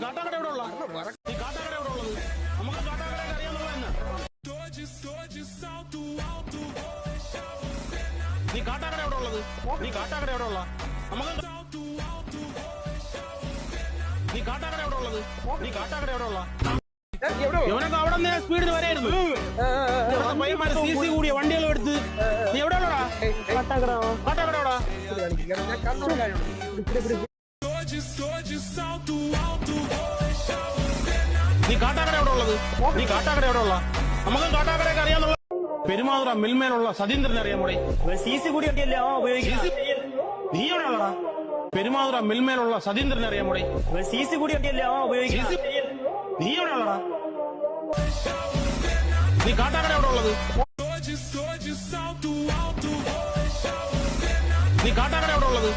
കാട്ടാക്കട എവിടെ ഉള്ള ഈ കാട്ടാക്കട എവിടെ ഉള്ളത്? നമുക്ക് കാട്ടാക്കടയൊക്കെ അറിയാന്നുള്ള തന്നെ. നീ കാട്ടാക്കട എവിടെ ഉള്ളത്? നീ കാട്ടാക്കട എവിടെ ഉള്ള? നമുക്ക് നീ കാട്ടാക്കട എവിടെ ഉള്ളത്? നീ കാട്ടാക്കട എവിടെ ഉള്ള? ഇവനൊക്കെ അവിടെ നിന്ന് സ്പീഡിൽ വരായിരുന്നു. പയ്യന്മാര് CC കൂടിയ വണ്ടികളും എടുത്ത്. നീ എവിടെ ഉള്ളടാ? കാട്ടാക്കട എവിടാ? നീ കാട്ടാക്കട എവിടെ ഉള്ളത്? നീ കാട്ടാക്കട എവിടെ ഉള്ള? നമുക്ക് കാട്ടാക്കടയൊക്കെ അറിയാന്നുള്ള. പെരുമാതുറ മിൽമേലുള്ള സതീന്ദ്രനെ അറിയാൻ പോയി. CC കൂടി വണ്ടിയല്ലേ നീ എവിടെ ഉള്ളടാ? പെരുമാതുറ മിൽമേലുള്ള സതീന്ദ്രനെ അറിയാൻ പോയി. CC കൂടി വണ്ടിയല്ലേ നീ എവിടെ ഉള്ളടാ? നീ കാട്ടാക്കട എവിടെ ഉള്ളത്? നീ കാട്ടാക്കട എവിടെ ഉള്ളത്?